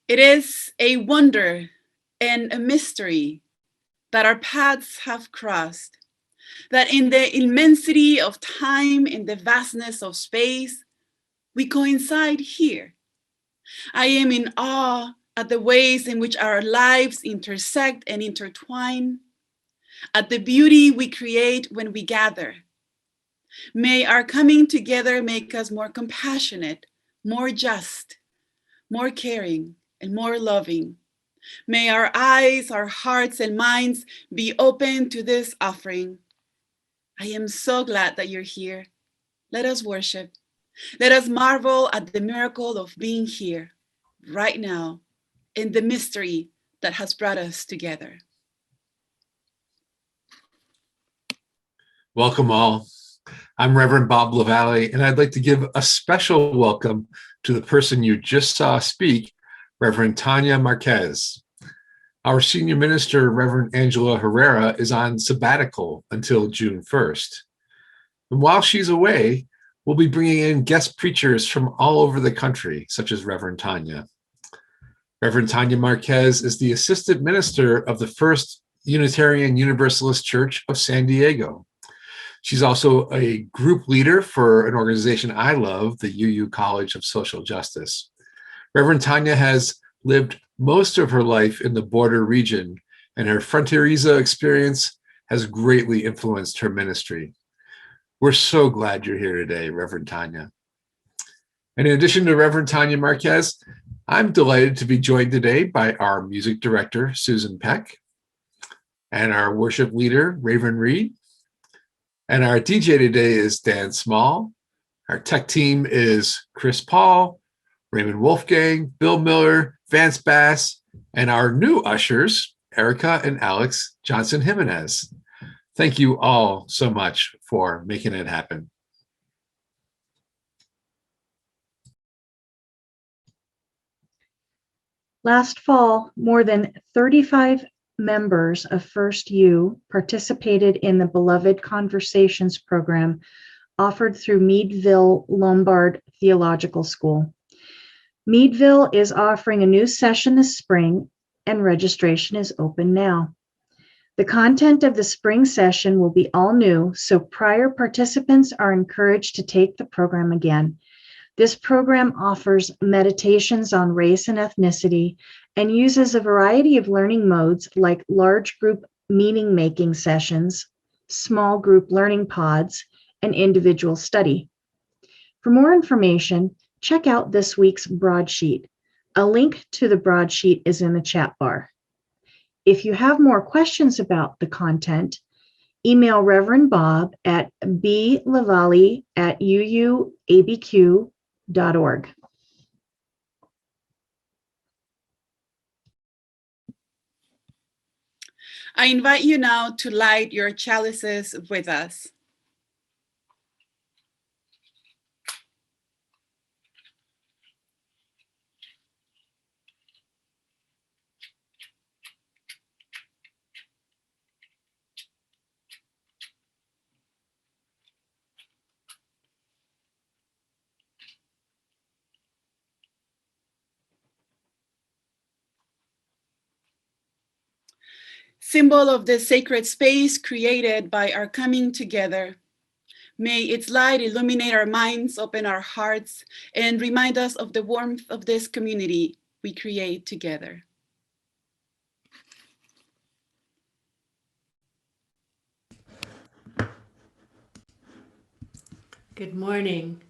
It is a wonder and a mystery that our paths have crossed, that in the immensity of time, in the vastness of space, we coincide here. I am in awe at the ways in which our lives intersect and intertwine, at the beauty we create when we gather. May our coming together make us more compassionate, more just, more caring, and more loving. May our eyes, our hearts, and minds be open to this offering. I am so glad that you're here. Let us worship. Let us marvel at the miracle of being here, right now, in the mystery that has brought us together. Welcome all. I'm Reverend Bob LaValle, and I'd like to give a special welcome to the person you just saw speak, Reverend Tania Márquez. Our senior minister, Reverend Angela Herrera, is on sabbatical until June 1st. And while she's away, we'll be bringing in guest preachers from all over the country, such as Reverend Tania. Reverend Tania Márquez is the assistant minister of the First Unitarian Universalist Church of San Diego. She's also a group leader for an organization I love, the UU College of Social Justice. Reverend Tania has lived most of her life in the border region, and her fronteriza experience has greatly influenced her ministry. We're so glad you're here today, Reverend Tania. And in addition to Reverend Tania Márquez, I'm delighted to be joined today by our music director, Susan Peck, and our worship leader, Raven Reed. And our DJ today is Dan Small. Our tech team is Chris Paul, Raymond Wolfgang, Bill Miller, Vance Bass, and our new ushers, Erica and Alex Johnson Jimenez. Thank you all so much for making it happen. Last fall, more than 35 members of First U participated in the Beloved Conversations program offered through Meadville Lombard Theological School. Meadville is offering a new session this spring, and registration is open now. The content of the spring session will be all new, so prior participants are encouraged to take the program again. This program offers meditations on race and ethnicity and uses a variety of learning modes like large group meaning-making sessions, small group learning pods, and individual study. For more information, check out this week's broadsheet. A link to the broadsheet is in the chat bar. If you have more questions about the content, email Reverend Bob at blavalle@uuabq.org. I invite you now to light your chalices with us. Symbol of the sacred space created by our coming together. May its light illuminate our minds, open our hearts, and remind us of the warmth of this community we create together. Good morning.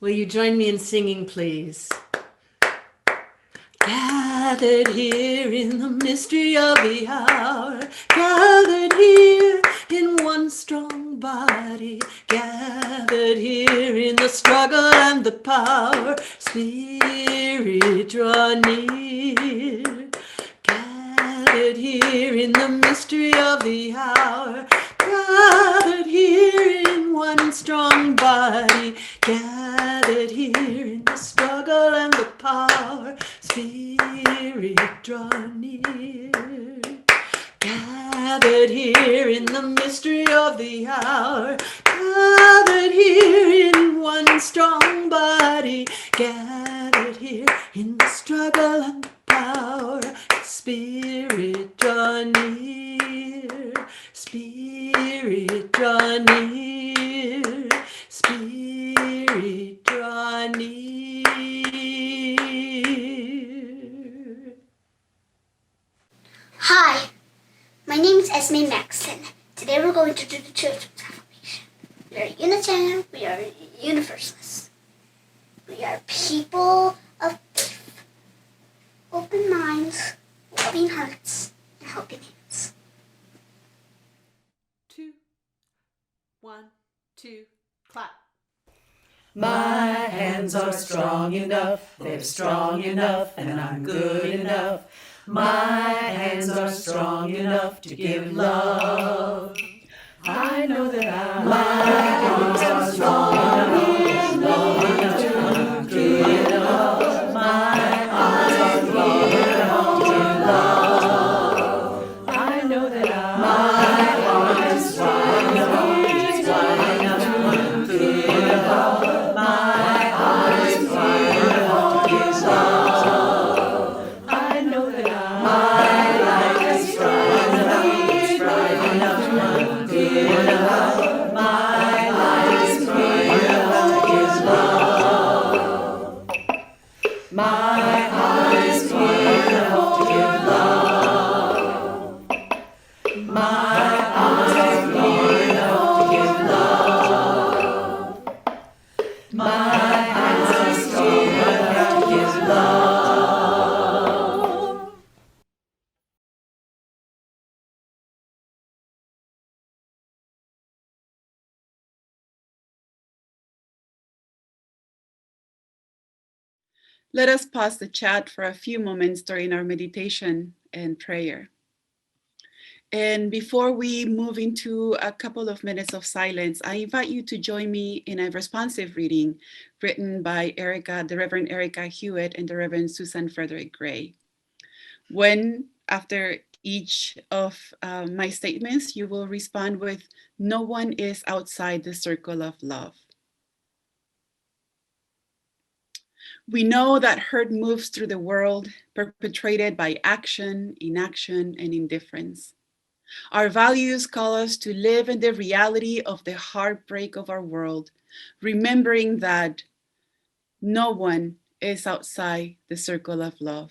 Will you join me in singing, please? Gathered here in the mystery of the hour, gathered here in one strong body, gathered here in the struggle and the power, Spirit, draw near. Gathered here in the mystery of the hour, gathered here in one strong body, gathered here in the struggle and the power, Spirit, draw near. Gathered here in the mystery of the hour, gathered here in one strong body, gathered here in the struggle and the power. Spirit, draw near. Spirit, draw near. Spirit, draw near. Hi, my name is Esme Maxton. Today we're going to do the Children's Affirmation. We are Unitarian, we are Universalists. We are people of faith, open minds, loving hearts, and helping hands. 2, 1, 2, clap. My hands are strong enough, they're strong enough, and I'm good enough. My hands are strong enough to give love. I know that my hands are strong enough, to give love. My hands are strong enough to give love. I know that my heart is strong enough to give love. My heart is strong enough to give love. I know that my life is strong enough to give love. My life is strong enough to give love. My heart is strong enough to give love. My heart is strong enough to give love. My hands are strong enough to give love. Let us pause the chat for a few moments during our meditation and prayer. And before we move into a couple of minutes of silence, I invite you to join me in a responsive reading written by the Reverend Erica Hewitt and the Reverend Susan Frederick Gray. When, after each of my statements, you will respond with, "No one is outside the circle of love." We know that hurt moves through the world, perpetrated by action, inaction, and indifference. Our values call us to live in the reality of the heartbreak of our world, remembering that no one is outside the circle of love.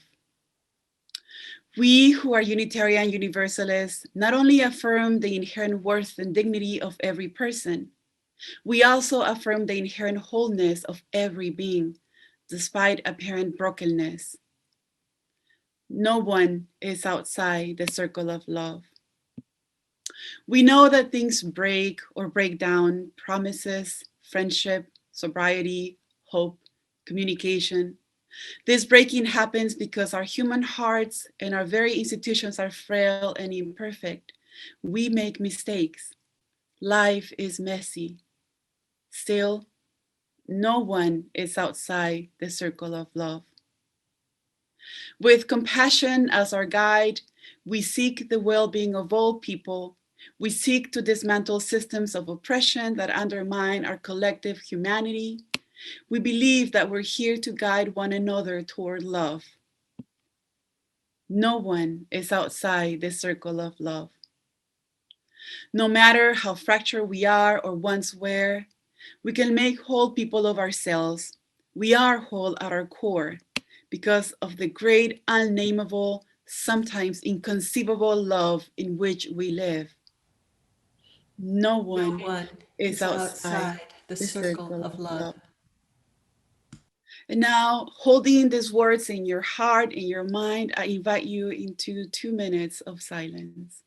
We who are Unitarian Universalists not only affirm the inherent worth and dignity of every person, we also affirm the inherent wholeness of every being, despite apparent brokenness. No one is outside the circle of love. We know that things break or break down: promises, friendship, sobriety, hope, communication. This breaking happens because our human hearts and our very institutions are frail and imperfect. We make mistakes. Life is messy. Still, no one is outside the circle of love. With compassion as our guide, we seek the well-being of all people. We seek to dismantle systems of oppression that undermine our collective humanity. We believe that we're here to guide one another toward love. No one is outside the circle of love. No matter how fractured we are or once were, we can make whole people of ourselves. We are whole at our core because of the great, unnameable, sometimes inconceivable love in which we live. No one is outside the the circle circle of of love. love. And now, holding these words in your heart, in your mind, I invite you into 2 minutes of silence.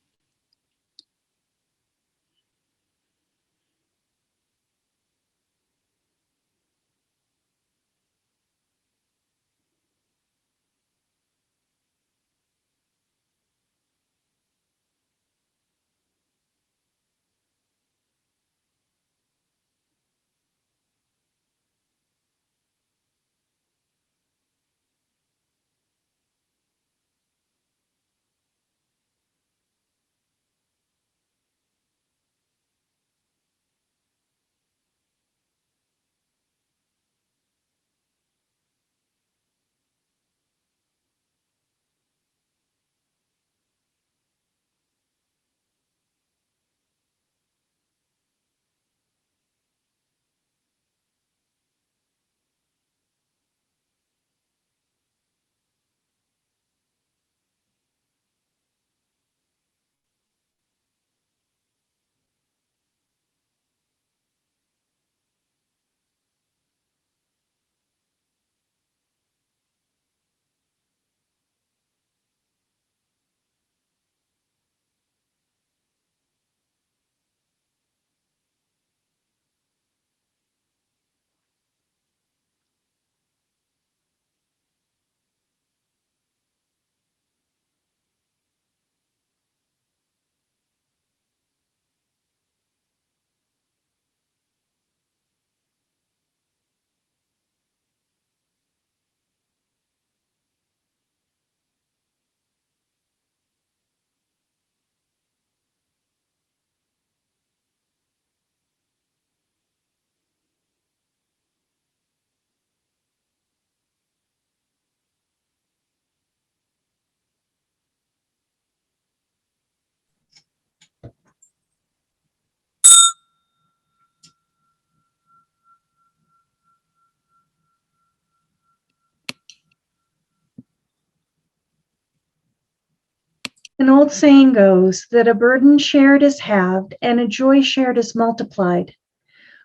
An old saying goes that a burden shared is halved and a joy shared is multiplied.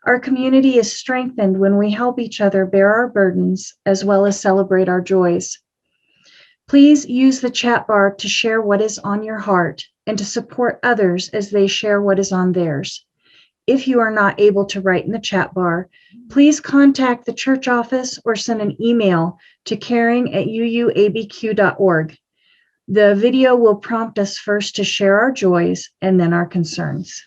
Our community is strengthened when we help each other bear our burdens as well as celebrate our joys. Please use the chat bar to share what is on your heart and to support others as they share what is on theirs. If you are not able to write in the chat bar, please contact the church office or send an email to caring@uuabq.org. The video will prompt us first to share our joys and then our concerns.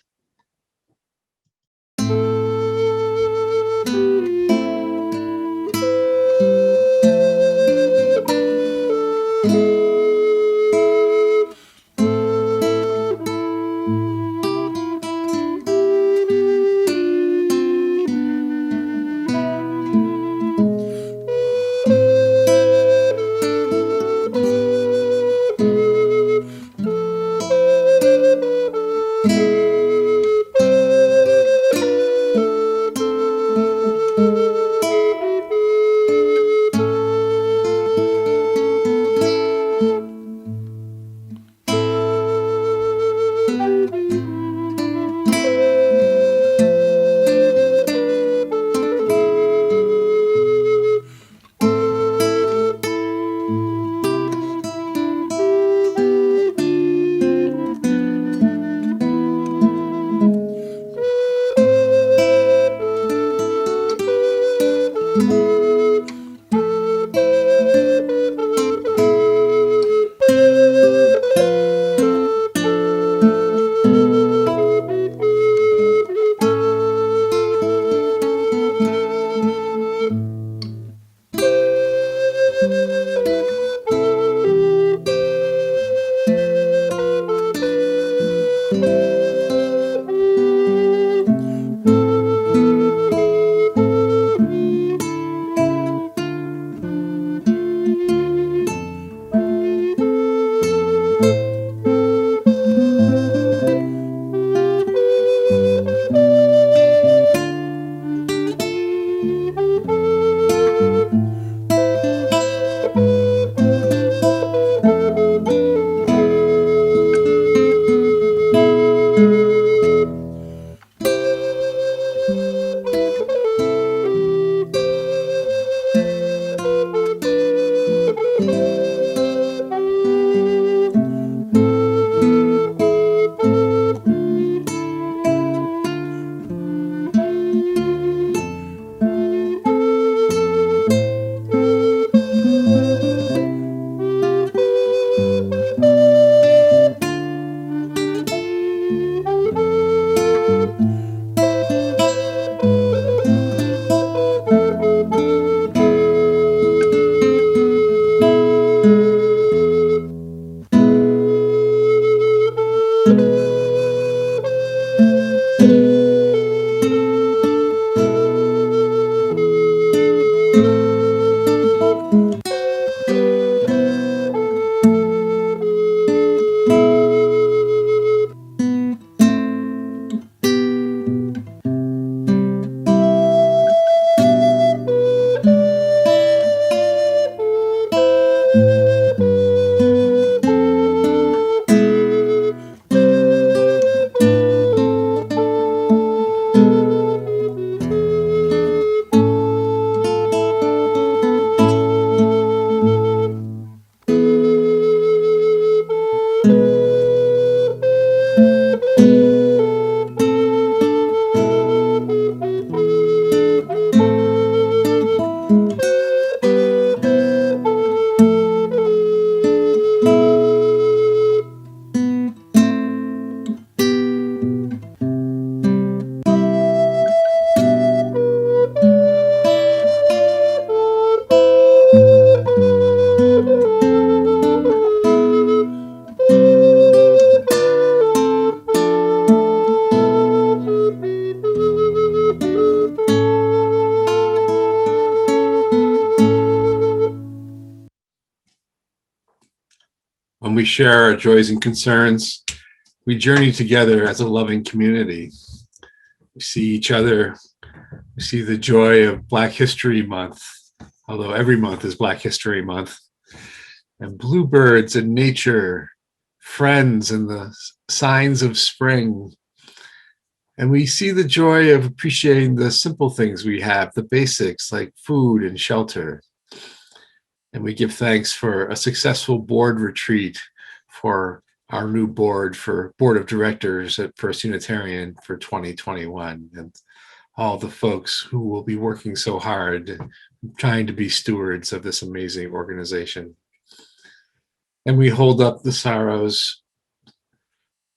When we share our joys and concerns, we journey together as a loving community. We see each other. We see the joy of Black History Month, although every month is Black History Month, and bluebirds and nature, friends and the signs of spring. And we see the joy of appreciating the simple things we have, the basics like food and shelter. And we give thanks for a successful board retreat for our new board of directors at First Unitarian for 2021, and all the folks who will be working so hard trying to be stewards of this amazing organization. And we hold up the sorrows.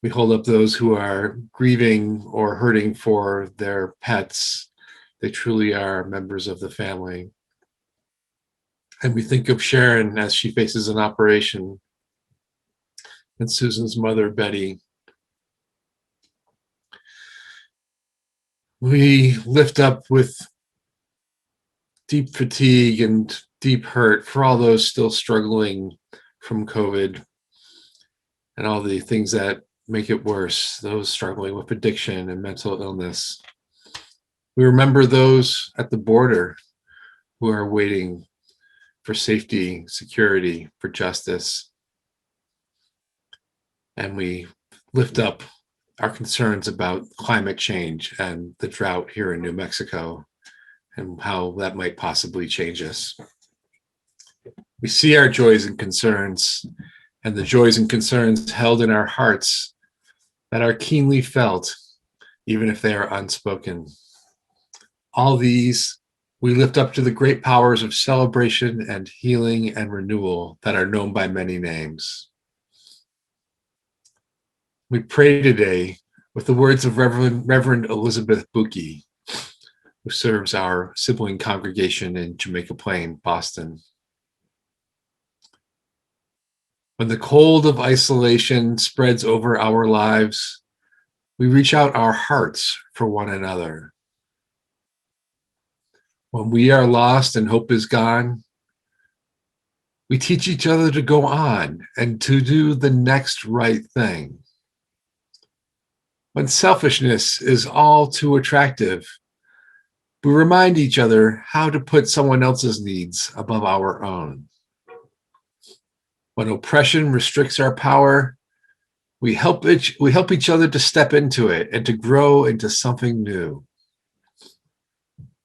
We hold up those who are grieving or hurting for their pets. They truly are members of the family. And we think of Sharon as she faces an operation, and Susan's mother, Betty. We lift up with deep fatigue and deep hurt for all those still struggling from COVID and all the things that make it worse, those struggling with addiction and mental illness. We remember those at the border who are waiting for safety, security, for justice. And we lift up our concerns about climate change and the drought here in New Mexico and how that might possibly change us. We see our joys and concerns and the joys and concerns held in our hearts that are keenly felt, even if they are unspoken. All these we lift up to the great powers of celebration and healing and renewal that are known by many names. We pray today with the words of Reverend Elizabeth Buki, who serves our sibling congregation in Jamaica Plain, Boston. When the cold of isolation spreads over our lives, we reach out our hearts for one another. When we are lost and hope is gone, we teach each other to go on and to do the next right thing. When selfishness is all too attractive, we remind each other how to put someone else's needs above our own. When oppression restricts our power, we help each other to step into it and to grow into something new.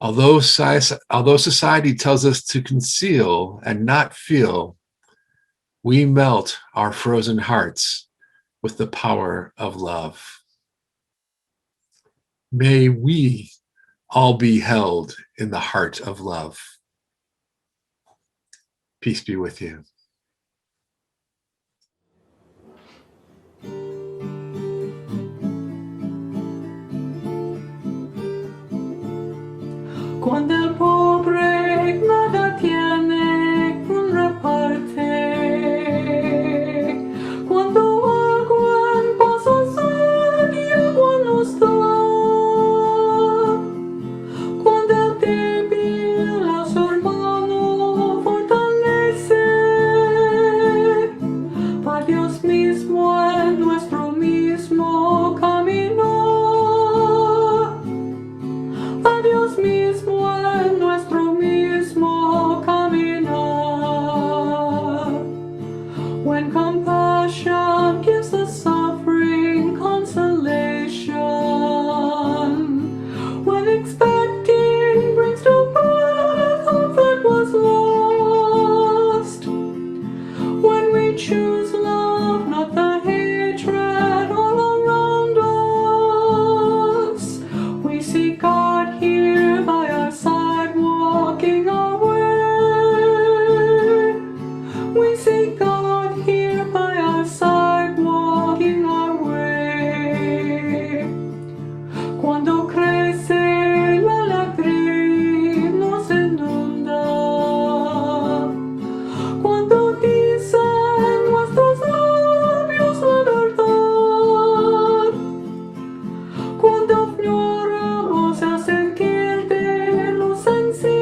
Although society tells us to conceal and not feel, we melt our frozen hearts with the power of love. May we all be held in the heart of love. Peace be with you. Cuando el pobre nada tiene, un reparte. Cuando alguien pasa sed y agua nos da. Cuando el débil a su hermano fortalece. Pa' Dios mismo en nuestro mismo camino. A Dios mismo en nuestro mismo caminar. When compassion gives the suffering consolation, when expecting brings to birth hope that was lost, when we choose love, not the hatred all around us, we see God here by our side walking our way. We see God here by our side walking our way. Cuando crece la alegría nos inunda. Cuando dicen nuestros labios la verdad. Cuando lloramos a sentir de los sencillos,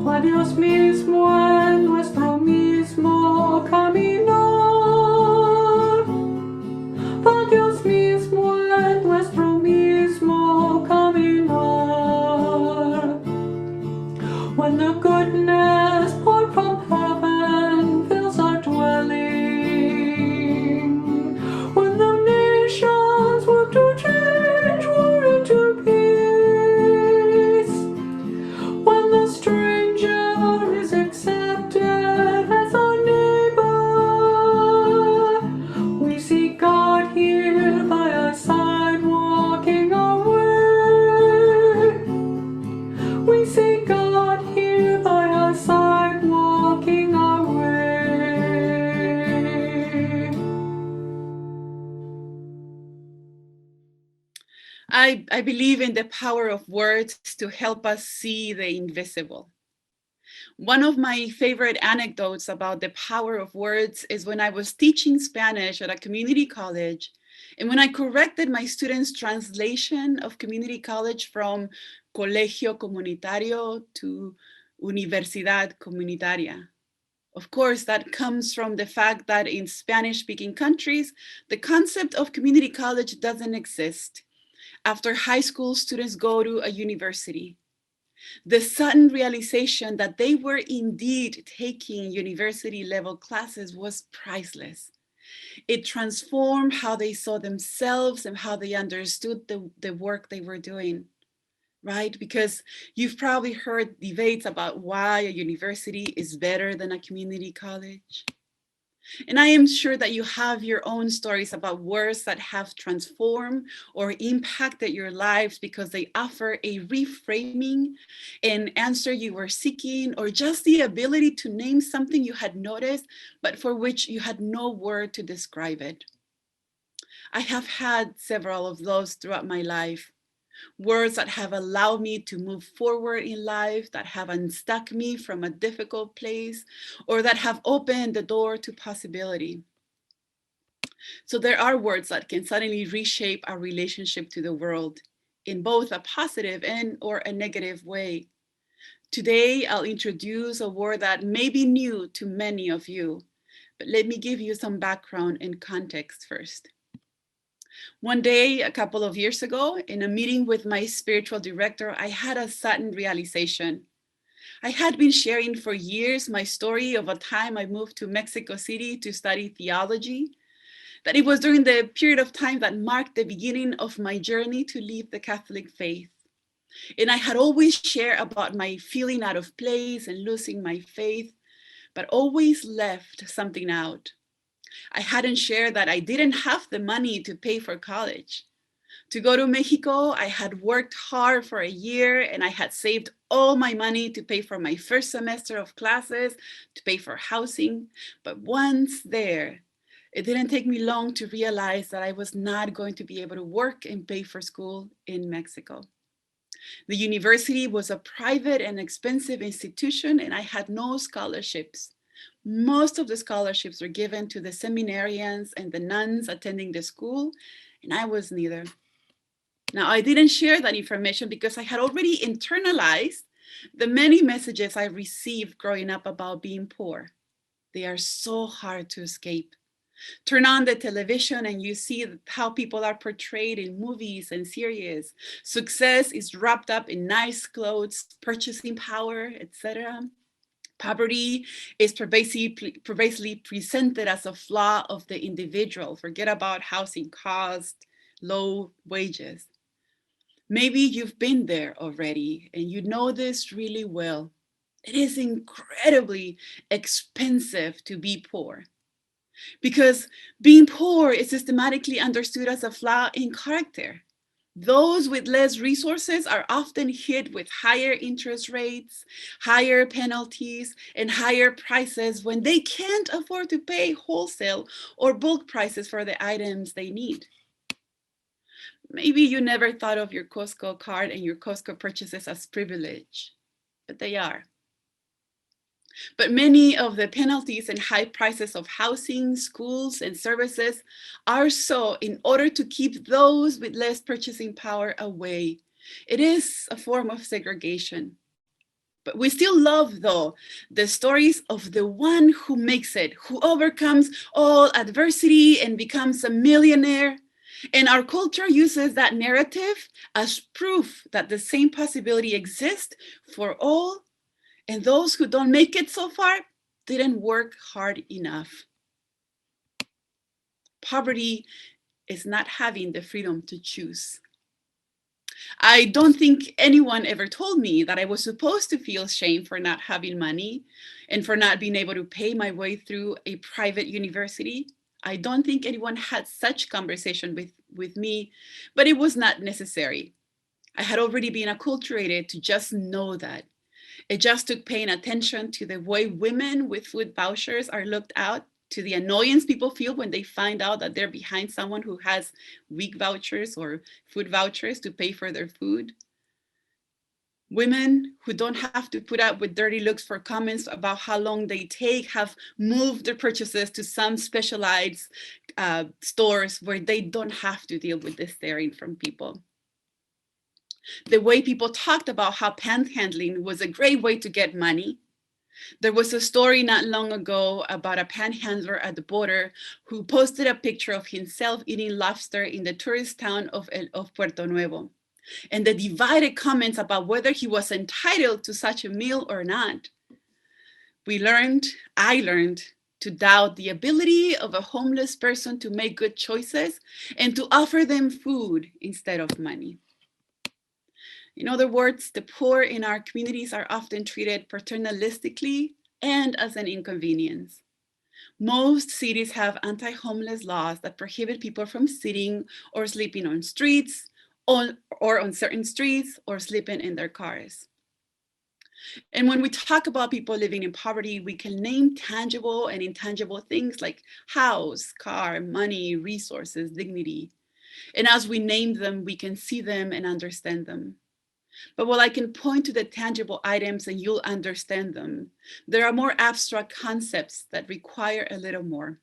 a Dios mismo en nuestro mismo caminar, a Dios mismo en nuestro mismo caminar. When the goodness poured from heaven fills our dwelling, I believe in the power of words to help us see the invisible. One of my favorite anecdotes about the power of words is when I was teaching Spanish at a community college, and when I corrected my students' translation of community college from colegio comunitario to universidad comunitaria. Of course, that comes from the fact that in Spanish-speaking countries, the concept of community college doesn't exist. After high school, students go to a university. The sudden realization that they were indeed taking university level classes was priceless. It transformed how they saw themselves and how they understood the work they were doing, right? Because you've probably heard debates about why a university is better than a community college. And I am sure that you have your own stories about words that have transformed or impacted your lives because they offer a reframing, an answer you were seeking, or just the ability to name something you had noticed, but for which you had no word to describe it. I have had several of those throughout my life. Words that have allowed me to move forward in life, that have unstuck me from a difficult place, or that have opened the door to possibility. So there are words that can suddenly reshape our relationship to the world in both a positive and or a negative way. Today, I'll introduce a word that may be new to many of you, but let me give you some background and context first. One day, a couple of years ago, in a meeting with my spiritual director, I had a sudden realization. I had been sharing for years my story of a time I moved to Mexico City to study theology, that it was during the period of time that marked the beginning of my journey to leave the Catholic faith. And I had always shared about my feeling out of place and losing my faith, but always left something out. I hadn't shared that I didn't have the money to pay for college. To go to Mexico, I had worked hard for a year and I had saved all my money to pay for my first semester of classes, to pay for housing. But once there, it didn't take me long to realize that I was not going to be able to work and pay for school in Mexico. The university was a private and expensive institution, and I had no scholarships. Most of the scholarships were given to the seminarians and the nuns attending the school, and I was neither. Now, I didn't share that information because I had already internalized the many messages I received growing up about being poor. They are so hard to escape. Turn on the television and you see how people are portrayed in movies and series. Success is wrapped up in nice clothes, purchasing power, etc. Poverty is pervasively presented as a flaw of the individual. Forget about housing cost, low wages. Maybe you've been there already and you know this really well. It is incredibly expensive to be poor, because being poor is systematically understood as a flaw in character. Those with less resources are often hit with higher interest rates, higher penalties, and higher prices when they can't afford to pay wholesale or bulk prices for the items they need. Maybe you never thought of your Costco card and your Costco purchases as privilege, but they are. But many of the penalties and high prices of housing, schools, and services are so in order to keep those with less purchasing power away. It is a form of segregation. But we still love, though, the stories of the one who makes it, who overcomes all adversity and becomes a millionaire. And our culture uses that narrative as proof that the same possibility exists for all. And those who don't make it so far didn't work hard enough. Poverty is not having the freedom to choose. I don't think anyone ever told me that I was supposed to feel shame for not having money and for not being able to pay my way through a private university. I don't think anyone had such conversation with me, but it was not necessary. I had already been acculturated to just know that. It just took paying attention to the way women with food vouchers are looked out to the annoyance people feel when they find out that they're behind someone who has week vouchers or food vouchers to pay for their food. Women who don't have to put up with dirty looks for comments about how long they take have moved their purchases to some specialized stores where they don't have to deal with this staring from people. The way people talked about how panhandling was a great way to get money. There was a story not long ago about a panhandler at the border who posted a picture of himself eating lobster in the tourist town of Puerto Nuevo. And the divided comments about whether he was entitled to such a meal or not. I learned to doubt the ability of a homeless person to make good choices and to offer them food instead of money. In other words, the poor in our communities are often treated paternalistically and as an inconvenience. Most cities have anti-homeless laws that prohibit people from sitting or sleeping on streets, or on certain streets, or sleeping in their cars. And when we talk about people living in poverty, we can name tangible and intangible things like house, car, money, resources, dignity. And as we name them, we can see them and understand them. But while I can point to the tangible items and you'll understand them, there are more abstract concepts that require a little more.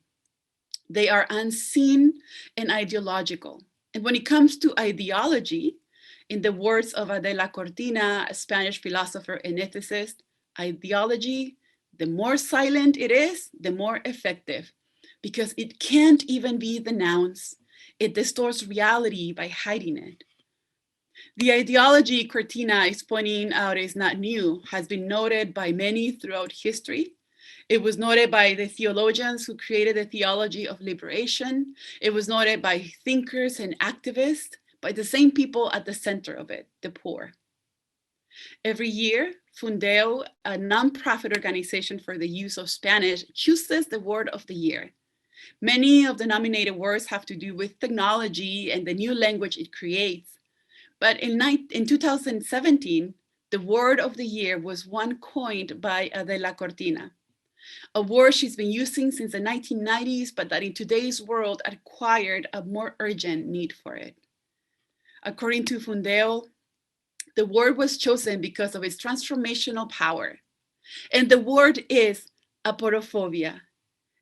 They are unseen and ideological. And when it comes to ideology, in the words of Adela Cortina, a Spanish philosopher and ethicist, ideology, the more silent it is, the more effective, because it can't even be denounced. It distorts reality by hiding it. The ideology Cortina is pointing out is not new, has been noted by many throughout history. It was noted by the theologians who created the theology of liberation. It was noted by thinkers and activists, by the same people at the center of it, the poor. Every year, Fundeo, a nonprofit organization for the use of Spanish, chooses the word of the year. Many of the nominated words have to do with technology and the new language it creates. But in 2017, the word of the year was one coined by Adela Cortina, a word she's been using since the 1990s, but that in today's world acquired a more urgent need for it. According to Fundeo, the word was chosen because of its transformational power. And the word is aporophobia.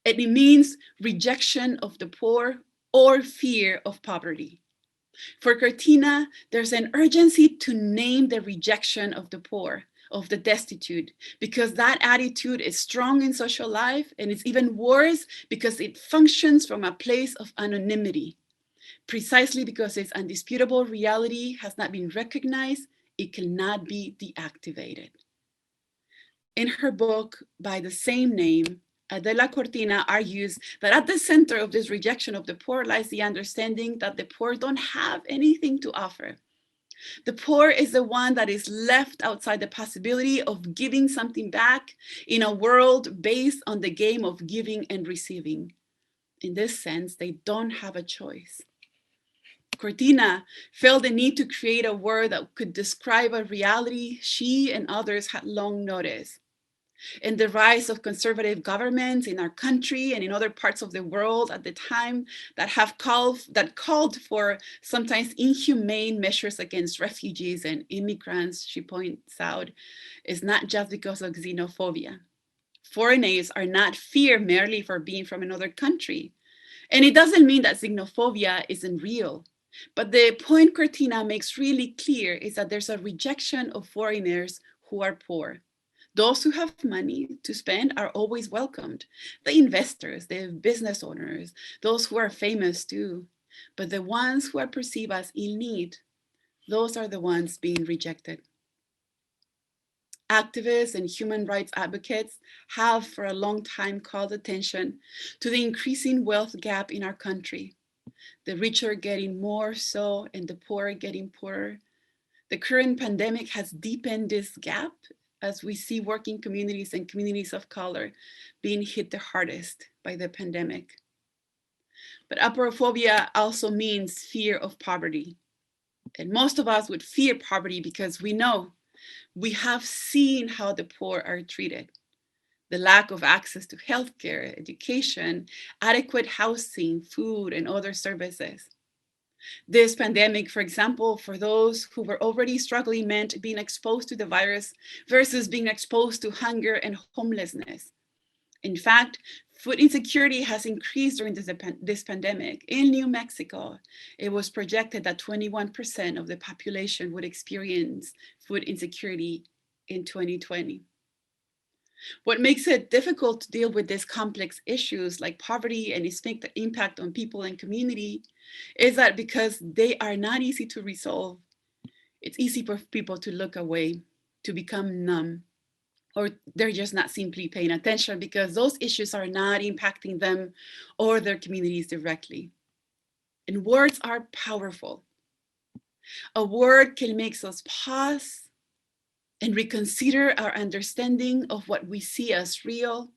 And it means rejection of the poor or fear of poverty. For Cortina, there's an urgency to name the rejection of the poor, of the destitute, because that attitude is strong in social life, and it's even worse because it functions from a place of anonymity. Precisely because its undisputable reality has not been recognized, it cannot be deactivated. In her book by the same name, Adela Cortina argues that at the center of this rejection of the poor lies the understanding that the poor don't have anything to offer. The poor is the one that is left outside the possibility of giving something back in a world based on the game of giving and receiving. In this sense, they don't have a choice. Cortina felt the need to create a word that could describe a reality she and others had long noticed. And the rise of conservative governments in our country and in other parts of the world at the time that called for sometimes inhumane measures against refugees and immigrants, she points out, is not just because of xenophobia. Foreigners are not feared merely for being from another country. And it doesn't mean that xenophobia isn't real. But the point Cortina makes really clear is that there's a rejection of foreigners who are poor. Those who have money to spend are always welcomed. The investors, the business owners, those who are famous too. But the ones who are perceived as in need, those are the ones being rejected. Activists and human rights advocates have for a long time called attention to the increasing wealth gap in our country. The rich are getting more so and the poor are getting poorer. The current pandemic has deepened this gap as we see working communities and communities of color being hit the hardest by the pandemic. But aporophobia also means fear of poverty. And most of us would fear poverty because we have seen how the poor are treated. the lack of access to healthcare, education, adequate housing, food, and other services. This pandemic, for example, for those who were already struggling, meant being exposed to the virus versus being exposed to hunger and homelessness. In fact, food insecurity has increased during this pandemic. In New Mexico, it was projected that 21% of the population would experience food insecurity in 2020. What makes it difficult to deal with these complex issues like poverty and its impact on people and community is that because they are not easy to resolve, it's easy for people to look away, to become numb, or they're just not simply paying attention because those issues are not impacting them or their communities directly. And words are powerful. A word can make us pause and reconsider our understanding of what we see as real.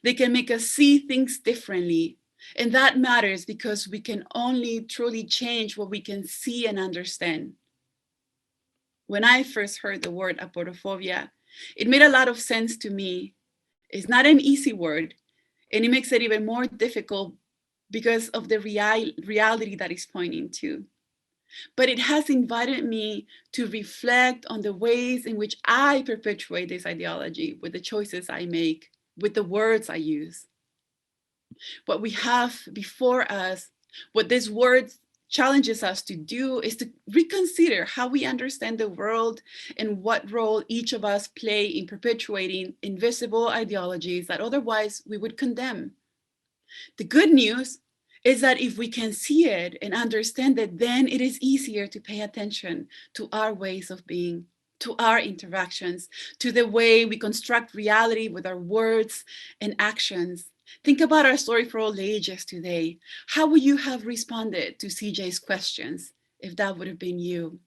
They can make us see things differently. And that matters because we can only truly change what we can see and understand. When I first heard the word aporophobia, it made a lot of sense to me. It's not an easy word, and it makes it even more difficult because of the reality that it's pointing to. But it has invited me to reflect on the ways in which I perpetuate this ideology with the choices I make, with the words I use. What we have before us, what this word challenges us to do, is to reconsider how we understand the world and what role each of us play in perpetuating invisible ideologies that otherwise we would condemn. The good news is that if we can see it and understand it, then it is easier to pay attention to our ways of being, to our interactions, to the way we construct reality with our words and actions. Think about our story for all ages today. How would you have responded to CJ's questions if that would have been you?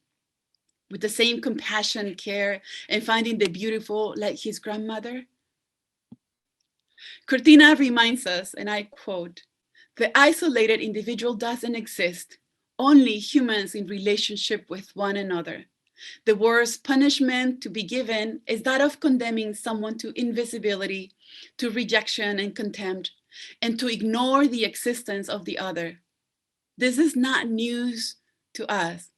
With the same compassion, care, and finding the beautiful like his grandmother? Cortina reminds us, and I quote, "The isolated individual doesn't exist, only humans in relationship with one another. The worst punishment to be given is that of condemning someone to invisibility, to rejection and contempt, and to ignore the existence of the other." This is not news to us.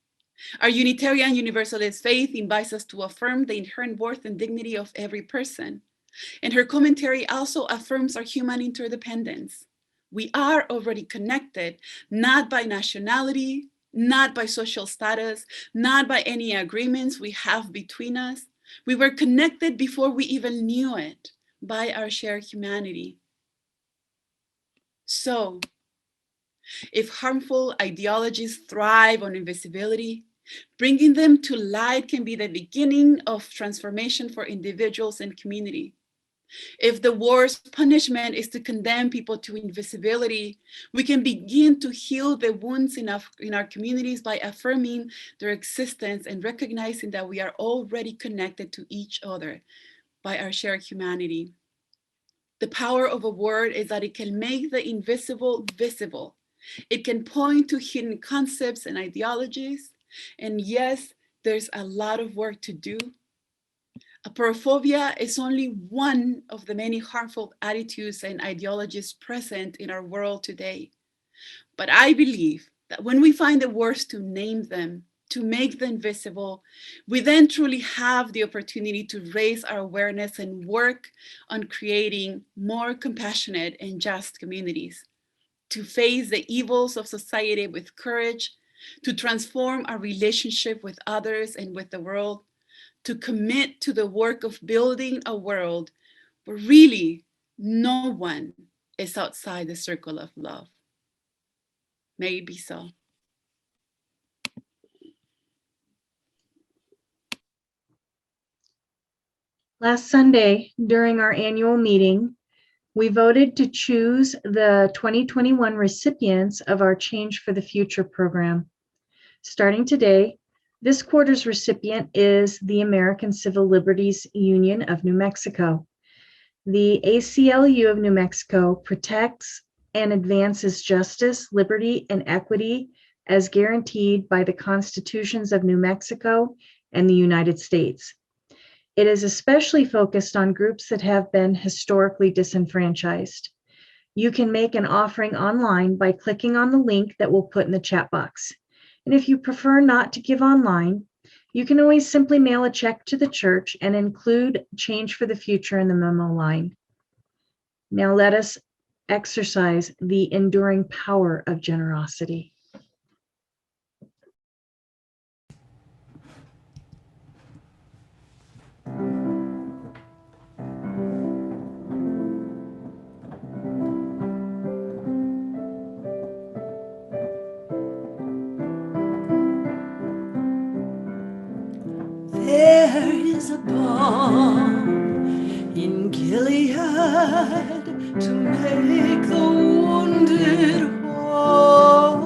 Our Unitarian Universalist faith invites us to affirm the inherent worth and dignity of every person. And her commentary also affirms our human interdependence. We are already connected, not by nationality, not by social status, not by any agreements we have between us. We were connected before we even knew it, by our shared humanity. So, if harmful ideologies thrive on invisibility, bringing them to light can be the beginning of transformation for individuals and community. If the worst punishment is to condemn people to invisibility, we can begin to heal the wounds in our communities by affirming their existence and recognizing that we are already connected to each other by our shared humanity. The power of a word is that it can make the invisible visible. It can point to hidden concepts and ideologies. And yes, there's a lot of work to do. Aporophobia is only one of the many harmful attitudes and ideologies present in our world today. But I believe that when we find the words to name them, to make them visible, we then truly have the opportunity to raise our awareness and work on creating more compassionate and just communities, to face the evils of society with courage, to transform our relationship with others and with the world, to commit to the work of building a world where really no one is outside the circle of love. May it be so. Last Sunday, during our annual meeting, we voted to choose the 2021 recipients of our Change for the Future program. Starting today, this quarter's recipient is the American Civil Liberties Union of New Mexico. The ACLU of New Mexico protects and advances justice, liberty, and equity as guaranteed by the constitutions of New Mexico and the United States. It is especially focused on groups that have been historically disenfranchised. You can make an offering online by clicking on the link that we'll put in the chat box. And if you prefer not to give online, you can always simply mail a check to the church and include Change for the Future in the memo line. Now let us exercise the enduring power of generosity. There is a balm in Gilead to make the wounded whole.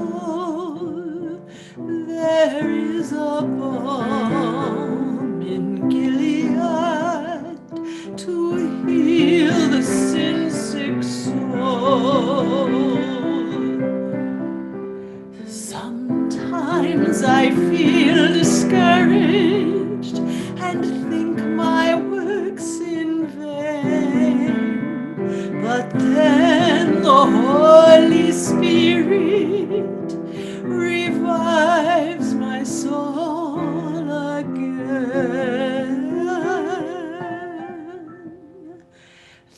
There is a balm in Gilead to heal the sin-sick soul. Sometimes I feel discouraged and think my work's in vain. But then the Holy Spirit revives my soul again.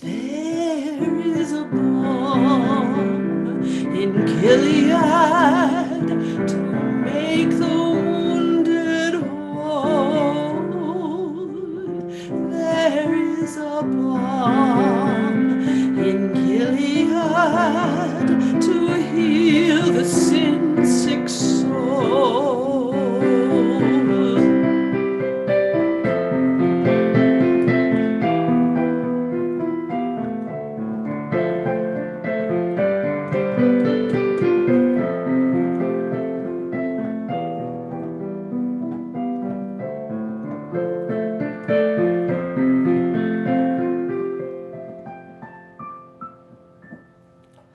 There is a balm in Gilead to make the wounded whole. There is a balm in Gilead to heal the sin-sick soul.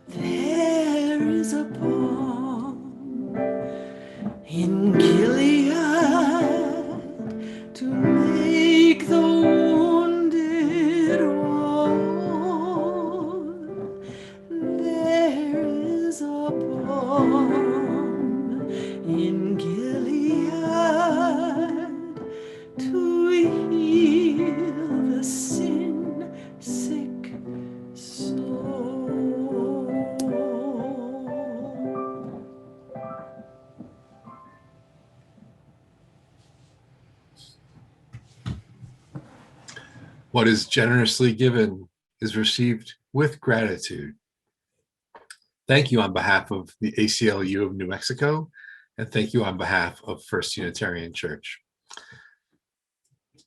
There is a balm in Gilead to make the wounded whole. There is a balm in Gilead to heal the sin-sick soul. What is generously given is received with gratitude. Thank you on behalf of the ACLU of New Mexico, and thank you on behalf of First Unitarian Church.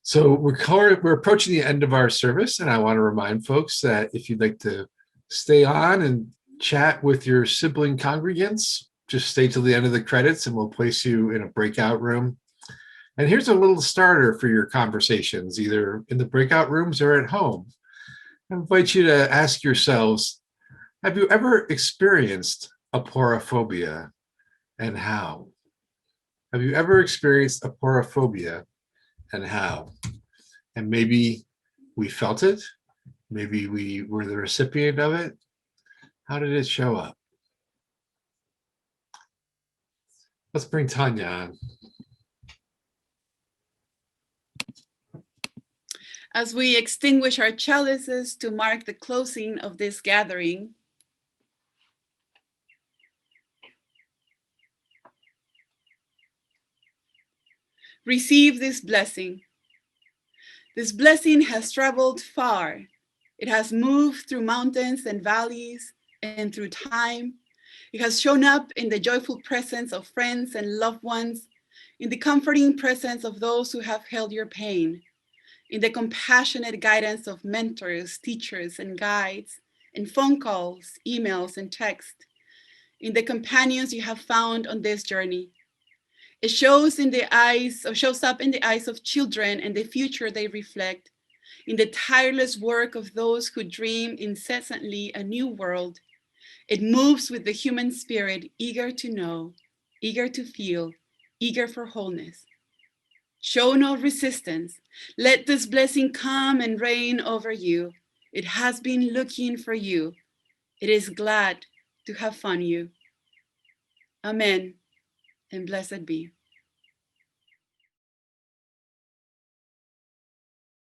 So we're approaching the end of our service, and I want to remind folks that if you'd like to stay on and chat with your sibling congregants, just stay till the end of the credits and we'll place you in a breakout room. And here's a little starter for your conversations, either in the breakout rooms or at home. I invite you to ask yourselves, have you ever experienced aporaphobia, and how? Have you ever experienced aporaphobia, and how? And maybe we felt it, maybe we were the recipient of it. How did it show up? Let's bring Tania on. As we extinguish our chalices to mark the closing of this gathering, receive this blessing. This blessing has traveled far. It has moved through mountains and valleys and through time. It has shown up in the joyful presence of friends and loved ones, in the comforting presence of those who have held your pain, in the compassionate guidance of mentors, teachers, and guides, in phone calls, emails, and texts, in the companions you have found on this journey. It shows up in the eyes of children and the future they reflect, in the tireless work of those who dream incessantly a new world. It moves with the human spirit, eager to know, eager to feel, eager for wholeness. Show no resistance. Let this blessing come and reign over you. It has been looking for you. It is glad to have found you. Amen, and blessed be.